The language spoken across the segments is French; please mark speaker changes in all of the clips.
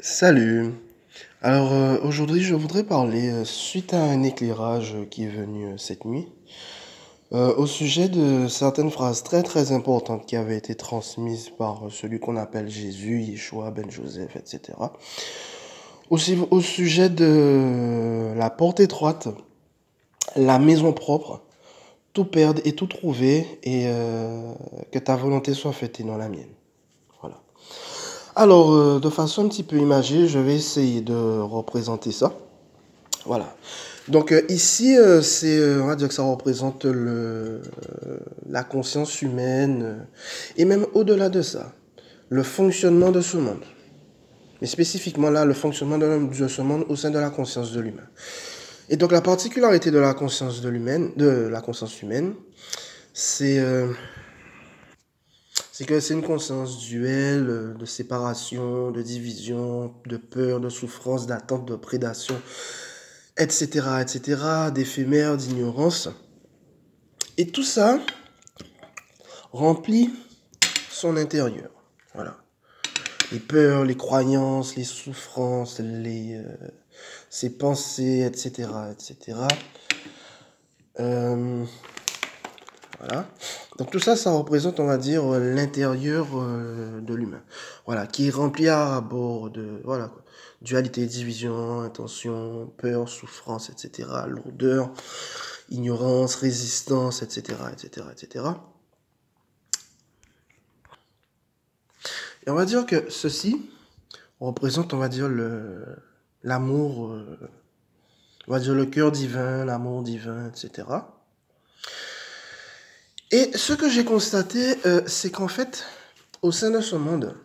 Speaker 1: Salut. Alors aujourd'hui je voudrais parler suite à un éclairage qui est venu cette nuit au sujet de certaines phrases très très importantes qui avaient été transmises par celui qu'on appelle Jésus, Yeshua, Ben Joseph, etc. Aussi au sujet de la porte étroite, la maison propre, tout perdre et tout trouver et que ta volonté soit faite et non la mienne. Voilà. Alors de façon un petit peu imagée, je vais essayer de représenter ça. Voilà. Donc ici, on va dire que ça représente la conscience humaine et même au-delà de ça, le fonctionnement de ce monde. Mais spécifiquement là, le fonctionnement de ce monde au sein de la conscience de l'humain. Et donc la particularité de la conscience de la conscience humaine, c'est c'est que c'est une conscience duelle de séparation, de division, de peur, de souffrance, d'attente, de prédation, etc., etc., d'éphémère, d'ignorance. Et tout ça remplit son intérieur. Voilà. Les peurs, les croyances, les souffrances, ses pensées, etc., etc. Voilà. Donc tout ça, ça représente, on va dire, l'intérieur de l'humain. Voilà, qui est rempli à bord de, voilà, quoi. Dualité, division, intention, peur, souffrance, etc., lourdeur, ignorance, résistance, etc., etc., etc. Et on va dire que ceci représente, on va dire, l'amour, on va dire le cœur divin, l'amour divin, etc. Et ce que j'ai constaté, c'est qu'en fait, au sein de ce monde,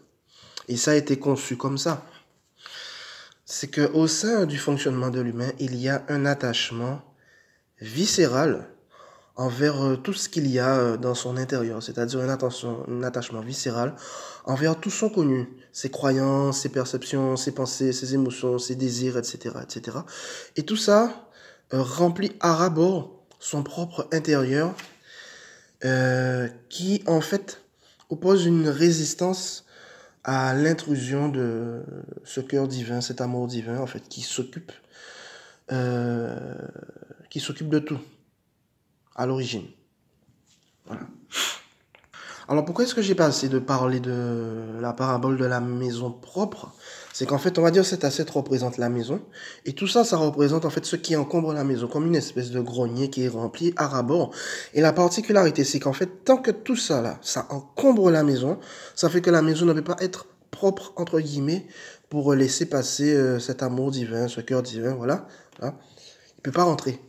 Speaker 1: et ça a été conçu comme ça, c'est qu'au sein du fonctionnement de l'humain, il y a un attachement viscéral envers tout ce qu'il y a dans son intérieur, c'est-à-dire un attachement viscéral envers tout son connu, ses croyances, ses perceptions, ses pensées, ses émotions, ses désirs, etc., etc. Et tout ça remplit à ras-bord son propre intérieur qui, en fait, oppose une résistance à l'intrusion de ce cœur divin, cet amour divin, en fait, euh, qui s'occupe de tout à l'origine. Voilà. Alors pourquoi est-ce que j'ai passé de parler de la parabole de la maison propre? C'est qu'en fait, on va dire cet assiette représente la maison. Et tout ça, ça représente en fait ce qui encombre la maison, comme une espèce de grenier qui est rempli à ras-bord. Et la particularité, c'est qu'en fait, tant que tout ça là, ça encombre la maison, ça fait que la maison ne peut pas être propre, entre guillemets, pour laisser passer cet amour divin, ce cœur divin, voilà. Hein. Il ne peut pas rentrer.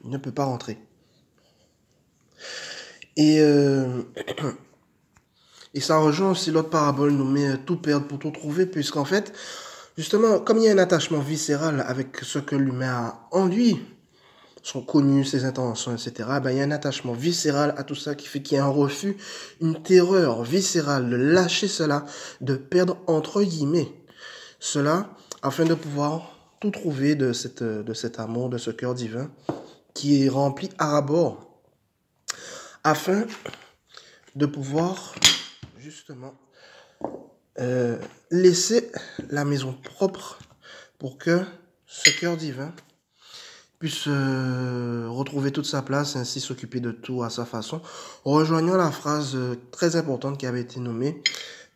Speaker 1: Il ne peut pas rentrer. Et Et ça rejoint aussi l'autre parabole nommée tout perdre pour tout trouver, puisqu'en fait, justement, comme il y a un attachement viscéral avec ce que l'humain a en lui, son connu, ses intentions, etc., ben, il y a un attachement viscéral à tout ça qui fait qu'il y a un refus, une terreur viscérale de lâcher cela, de perdre entre guillemets cela, afin de pouvoir tout trouver de cet amour, de ce cœur divin qui est rempli à ras-bord, afin de pouvoir justement laisser la maison propre pour que ce cœur divin puisse retrouver toute sa place et ainsi s'occuper de tout à sa façon, rejoignant la phrase très importante qui avait été nommée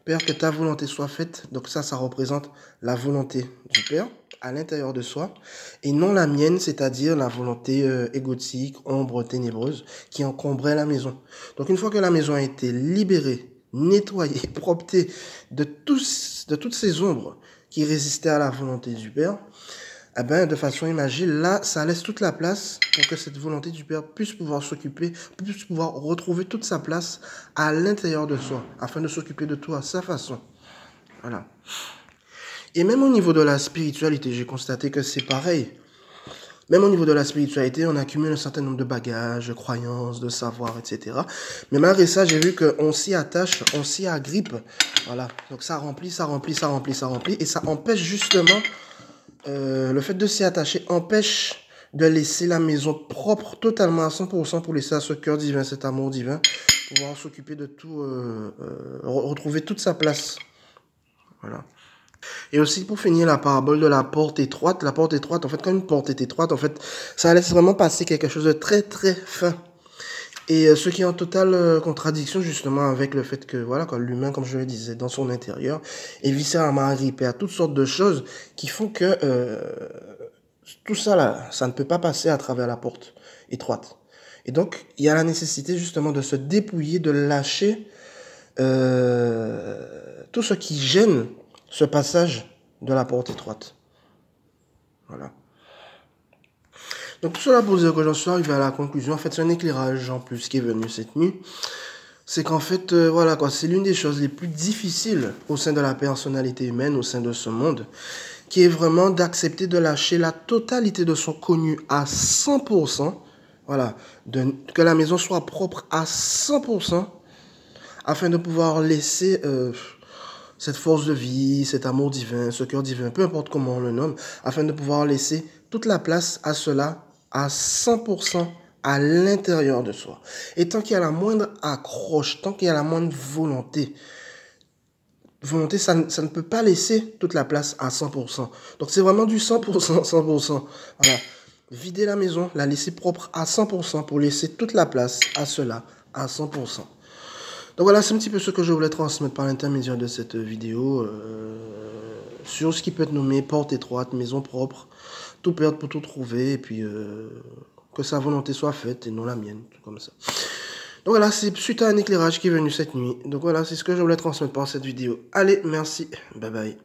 Speaker 1: Père, que ta volonté soit faite. Donc ça représente la volonté du Père à l'intérieur de soi et non la mienne, c'est-à-dire la volonté égotique, ombre, ténébreuse qui encombrait la maison. Donc une fois que la maison a été libérée, nettoyée, proptée de toutes ces ombres qui résistaient à la volonté du Père, eh ben, de façon imagée, là, ça laisse toute la place pour que cette volonté du Père puisse pouvoir s'occuper, puisse pouvoir retrouver toute sa place à l'intérieur de soi, afin de s'occuper de tout à sa façon. Voilà. Et même au niveau de la spiritualité, j'ai constaté que c'est pareil. Même au niveau de la spiritualité, on accumule un certain nombre de bagages, de croyances, de savoirs, etc. Mais malgré ça, j'ai vu qu'on s'y attache, on s'y agrippe. Voilà. Donc ça remplit, ça remplit, ça remplit, ça remplit. Et ça empêche justement le fait de s'y attacher empêche de laisser la maison propre totalement à 100% pour laisser à ce cœur divin, cet amour divin, pouvoir s'occuper de tout, retrouver toute sa place. Voilà. Et aussi, pour finir, la parabole de la porte étroite. La porte étroite, en fait, quand une porte est étroite, en fait, ça laisse vraiment passer quelque chose de très, très fin. Et ce qui est en totale contradiction, justement, avec le fait que, voilà, quand l'humain, comme je le disais, dans son intérieur, est viscéralement agrippé à toutes sortes de choses qui font que tout ça, là, ça ne peut pas passer à travers la porte étroite. Et donc, il y a la nécessité, justement, de se dépouiller, de lâcher tout ce qui gêne ce passage de la porte étroite. Voilà. Donc tout cela pour dire que j'en suis arrivé à la conclusion. En fait, c'est un éclairage en plus qui est venu cette nuit. C'est qu'en fait, voilà quoi, c'est l'une des choses les plus difficiles au sein de la personnalité humaine, au sein de ce monde, qui est vraiment d'accepter de lâcher la totalité de son connu à 100%. Voilà, que la maison soit propre à 100%, afin de pouvoir laisser cette force de vie, cet amour divin, ce cœur divin, peu importe comment on le nomme, afin de pouvoir laisser toute la place à cela à 100% à l'intérieur de soi. Et tant qu'il y a la moindre accroche, tant qu'il y a la moindre volonté, ça ne peut pas laisser toute la place à 100%. Donc c'est vraiment du 100%, 100%. Voilà. Vider la maison, la laisser propre à 100% pour laisser toute la place à cela à 100%. Donc voilà, c'est un petit peu ce que je voulais transmettre par l'intermédiaire de cette vidéo sur ce qui peut être nommé porte étroite, maison propre, tout perdre pour tout trouver, et puis que sa volonté soit faite et non la mienne, tout comme ça. Donc voilà, c'est suite à un éclairage qui est venu cette nuit. Donc voilà, c'est ce que je voulais transmettre par cette vidéo. Allez, merci, bye bye.